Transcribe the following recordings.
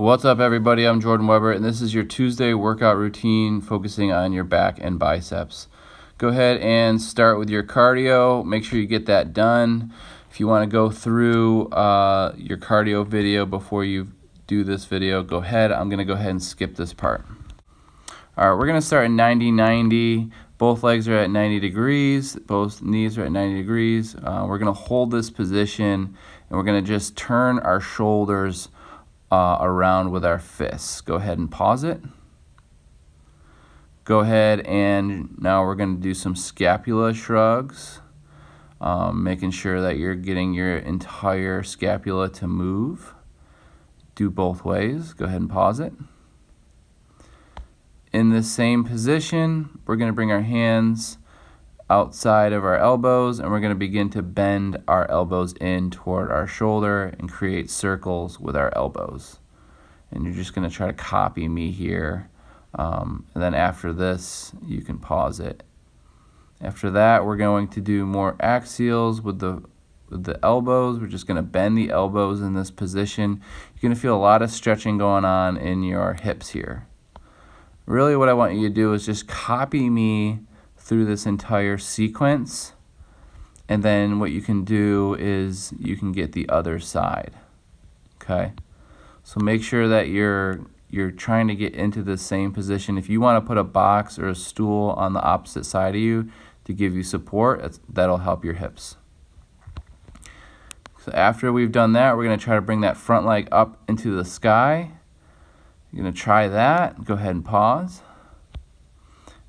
What's up, everybody? I'm Jordan Weber, and this is your Tuesday workout routine focusing on your back and biceps. Go ahead and start with your cardio. Make sure you get that done. If you want to go through your cardio video before you do this video, go ahead. I'm going to go ahead and skip this part. All right, we're going to start at 90-90. Both legs are at 90 degrees. Both knees are at 90 degrees. We're going to hold this position, and we're going to just turn our shoulders around with our fists. Go ahead and pause it. Go ahead and now we're going to do some scapula shrugs, making sure that you're getting your entire scapula to move. Do both ways. Go ahead and pause it. In this same position, we're going to bring our hands outside of our elbows, and we're going to begin to bend our elbows in toward our shoulder and create circles with our elbows. And you're just going to try to copy me here. And then after this, you can pause it. After that, we're going to do more axials with the elbows. We're just going to bend the elbows in this position. You're going to feel a lot of stretching going on in your hips here. Really what I want you to do is just copy me through this entire sequence, and then what you can do is you can get the other side. Okay, so make sure that you're trying to get into the same position. If you want to put a box or a stool on the opposite side of you to give you support, that'll help your hips. So after we've done that, we're going to try to bring that front leg up into the sky. You're going to try that. Go ahead and pause.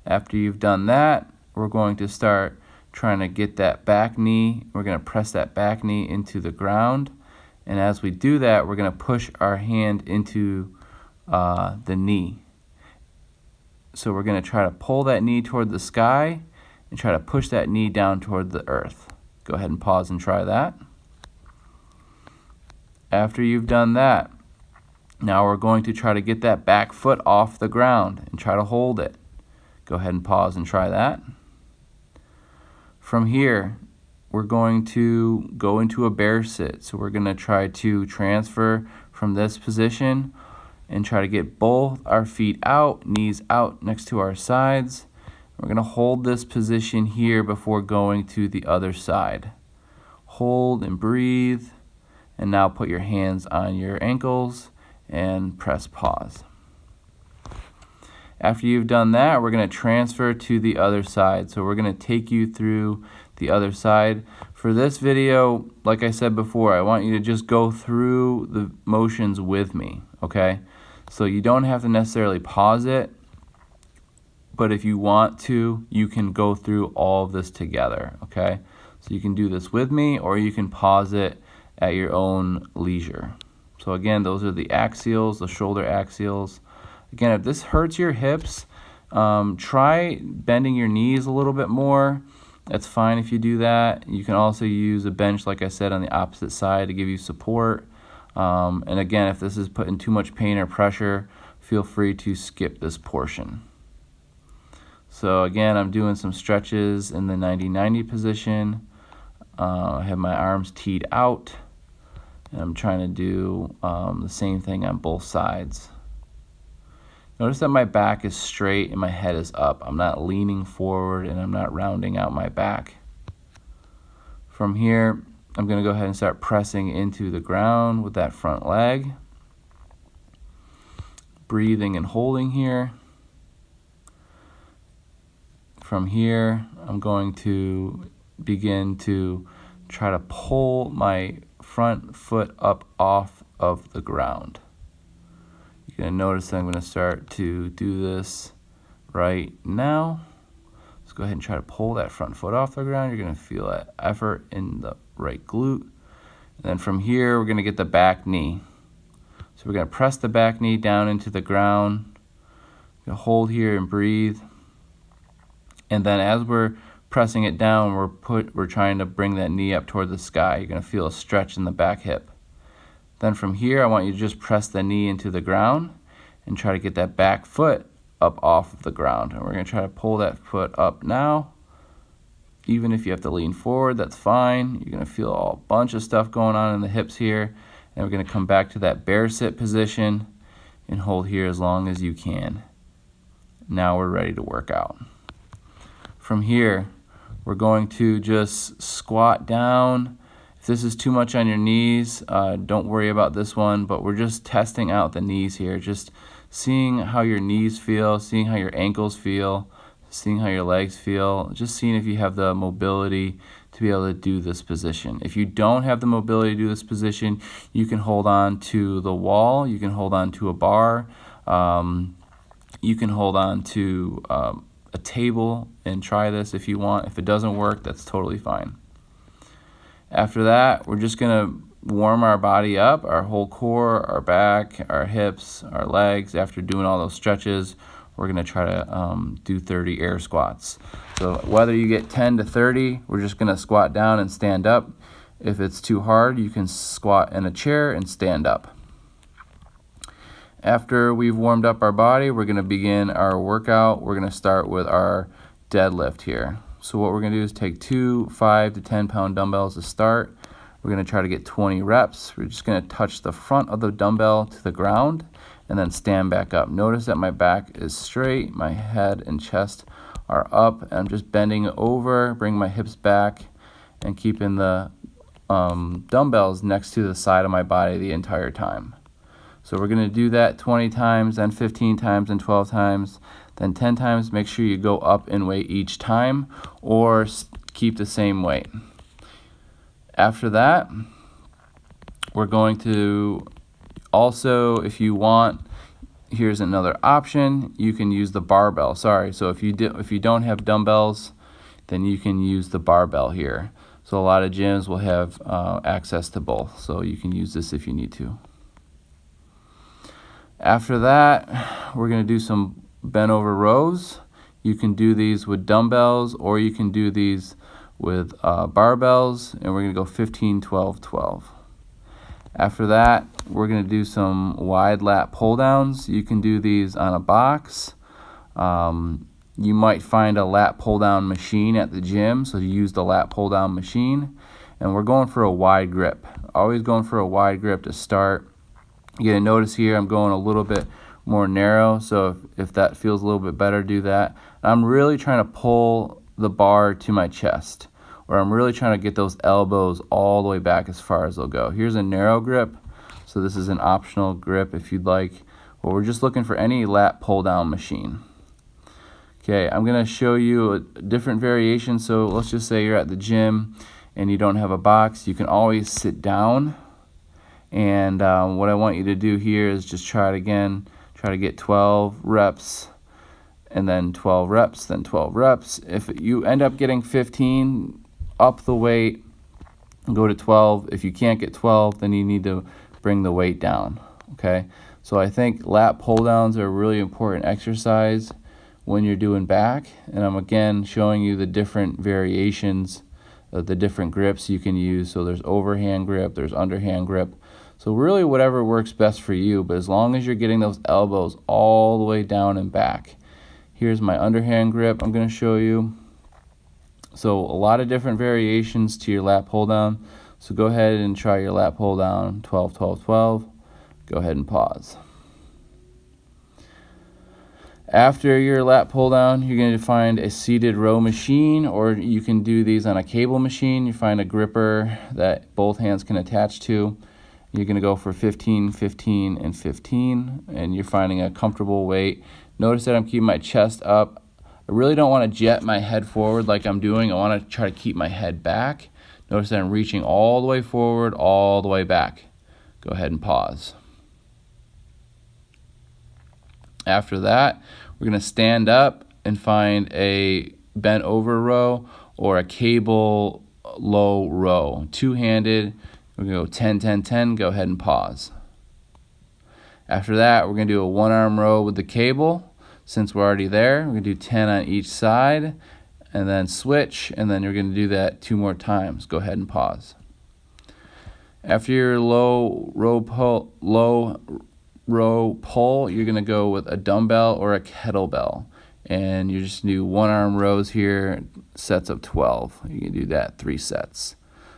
After you've done that, we're going to start trying to get that back knee. We're going to press that back knee into the ground. And as we do that, we're going to push our hand into the knee. So we're going to try to pull that knee toward the sky and try to push that knee down toward the earth. Go ahead and pause and try that. After you've done that, now we're going to try to get that back foot off the ground and try to hold it. Go ahead and pause and try that. From here, we're going to go into a bear sit. So we're going to try to transfer from this position and try to get both our feet out, knees out next to our sides. We're going to hold this position here before going to the other side. Hold and breathe. And now put your hands on your ankles and press pause. After you've done that, we're going to transfer to the other side. So we're going to take you through the other side. For this video, like I said before, I want you to just go through the motions with me, okay? So you don't have to necessarily pause it, but if you want to, you can go through all of this together, okay? So you can do this with me, or you can pause it at your own leisure. So again, those are the axials, the shoulder axials. Again, if this hurts your hips, try bending your knees a little bit more. That's fine if you do that. You can also use a bench, like I said, on the opposite side to give you support. And again, if this is putting too much pain or pressure, feel free to skip this portion. So again, I'm doing some stretches in the 90-90 position. I have my arms teed out. And I'm trying to do the same thing on both sides. Notice that my back is straight and my head is up. I'm not leaning forward and I'm not rounding out my back. From here, I'm going to go ahead and start pressing into the ground with that front leg. Breathing and holding here. From here, I'm going to begin to try to pull my front foot up off of the ground. You're going to notice that I'm going to start to do this right now. Let's go ahead and try to pull that front foot off the ground. You're going to feel that effort in the right glute. And then from here, we're going to get the back knee. So we're going to press the back knee down into the ground. We're going to hold here and breathe. And then as we're pressing it down, we're trying to bring that knee up toward the sky. You're going to feel a stretch in the back hip. Then from here, I want you to just press the knee into the ground and try to get that back foot up off of the ground. And we're going to try to pull that foot up now. Even if you have to lean forward, that's fine. You're going to feel a bunch of stuff going on in the hips here. And we're going to come back to that bear sit position. and hold here as long as you can. Now we're ready to work out. From here, we're going to just squat down. If this is too much on your knees, don't worry about this one, but we're just testing out the knees here, just seeing how your knees feel, seeing how your ankles feel, seeing how your legs feel, just seeing if you have the mobility to be able to do this position. If you don't have the mobility to do this position, you can hold on to the wall, you can hold on to a bar, you can hold on to a table and try this if you want. If it doesn't work, that's totally fine. After that, we're just gonna warm our body up, our whole core, our back, our hips, our legs. After doing all those stretches, we're gonna try to do 30 air squats. So whether you get 10 to 30, we're just gonna squat down and stand up. If it's too hard, you can squat in a chair and stand up. After we've warmed up our body, we're gonna begin our workout. We're gonna start with our deadlift here. So what we're gonna do is take 2 5 to 10 pound dumbbells to start. We're gonna try to get 20 reps. We're just gonna touch the front of the dumbbell to the ground and then stand back up. Notice that my back is straight, my head and chest are up, and I'm just bending over, bring my hips back, and keeping the dumbbells next to the side of my body the entire time. So we're going to do that 20 times, then 15 times, and 12 times, then 10 times. Make sure you go up in weight each time or keep the same weight. After that, we're going to also, if you want, here's another option. You can use the barbell. So if you don't have dumbbells, then you can use the barbell here. So a lot of gyms will have access to both. So you can use this if you need to. After that, we're going to do some bent over rows. You can do these with dumbbells or you can do these with barbells, and we're going to go 15, 12, 12. After that, we're going to do some wide lat pull downs. You can do these on a box. You might find a lat pull down machine at the gym, so you use the lat pull down machine. And we're going for a wide grip. Always going for a wide grip to start. You're going to notice here I'm going a little bit more narrow, so if that feels a little bit better, do that. I'm really trying to pull the bar to my chest, or I'm really trying to get those elbows all the way back as far as they'll go. Here's a narrow grip, so this is an optional grip if you'd like. Well, we're just looking for any lat pull down machine. Okay, I'm going to show you a different variation. So let's just say you're at the gym and you don't have a box. You can always sit down. And what I want you to do here is just try it again. Try to get 12 reps, and then 12 reps, then 12 reps. If you end up getting 15, up the weight and go to 12. If you can't get 12, then you need to bring the weight down. Okay? So I think lat pull downs are a really important exercise when you're doing back. And I'm again showing you the different variations of the different grips you can use. So there's overhand grip, there's underhand grip. So really whatever works best for you, but as long as you're getting those elbows all the way down and back. Here's my underhand grip I'm going to show you. So a lot of different variations to your lat pull down. So go ahead and try your lat pull down, 12, 12, 12. Go ahead and pause. After your lat pull down, you're going to find a seated row machine, or you can do these on a cable machine. You find a gripper that both hands can attach to. You're going to go for 15, 15, and 15, and you're finding a comfortable weight. Notice that I'm keeping my chest up. I really don't want to jet my head forward like I'm doing. I want to try to keep my head back. Notice that I'm reaching all the way forward, all the way back. Go ahead and pause. After that, we're going to stand up and find a bent over row or a cable low row. Two-handed. We're going to go 10, 10, 10. Go ahead and pause. After that, we're going to do a one-arm row with the cable. Since we're already there, we're going to do 10 on each side, and then switch, and then you're going to do that 2 more times. Go ahead and pause. After your low row pull, you're going to go with a dumbbell or a kettlebell. And you just do one-arm rows here, sets of 12. You can do that 3 sets.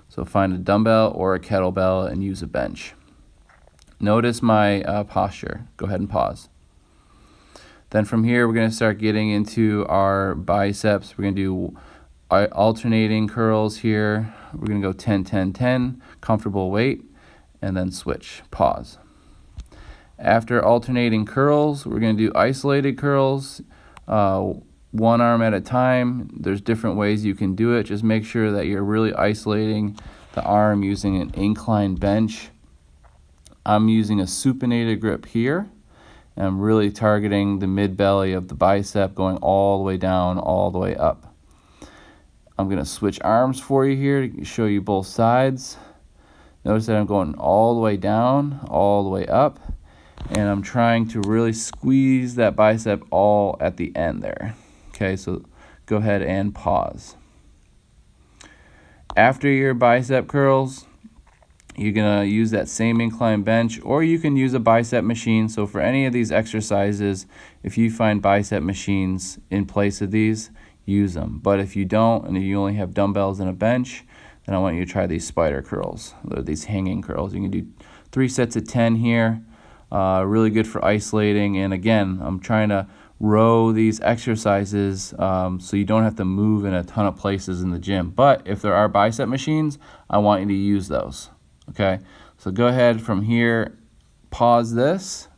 So find a dumbbell or a kettlebell and use a bench. Notice my posture. Go ahead and pause. Then from here, we're going to start getting into our biceps. We're going to do alternating curls here. We're going to go 10, 10, 10, comfortable weight, and then switch. Pause. After alternating curls, we're going to do isolated curls, one arm at a time. There's different ways you can do it. Just make sure that you're really isolating the arm using an incline bench. I'm using a supinated grip here. And I'm really targeting the mid-belly of the bicep, going all the way down, all the way up. I'm going to switch arms for you here to show you both sides. Notice that I'm going all the way down, all the way up, and I'm trying to really squeeze that bicep all at the end there. Okay, so go ahead and pause. After your bicep curls, you're going to use that same incline bench, or you can use a bicep machine. So for any of these exercises, if you find bicep machines in place of these, use them. But if you don't, and if you only have dumbbells and a bench, then I want you to try these spider curls, or these hanging curls. You can do 3 sets of 10 here. Really good for isolating. And again, I'm trying to row these exercises so you don't have to move in a ton of places in the gym. But if there are bicep machines, I want you to use those. Okay, so go ahead from here, pause this.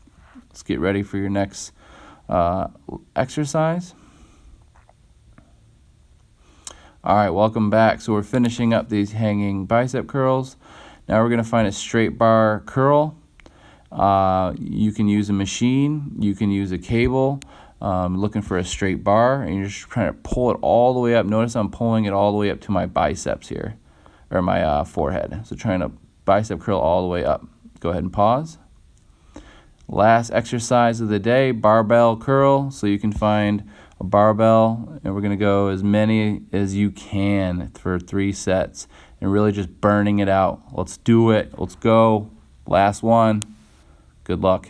Let's get ready for your next exercise. All right, welcome back. So we're finishing up these hanging bicep curls. Now we're going to find a straight bar curl. You can use a machine, you can use a cable. Looking for a straight bar, and you're just trying to pull it all the way up. Notice I'm pulling it all the way up to my biceps here, or my forehead. So trying to bicep curl all the way up. Go ahead and pause. Last exercise of the day, barbell curl. So you can find a barbell, and we're going to go as many as you can for 3 sets, and really just burning it out. Let's do it. Let's go. Last one. Good luck.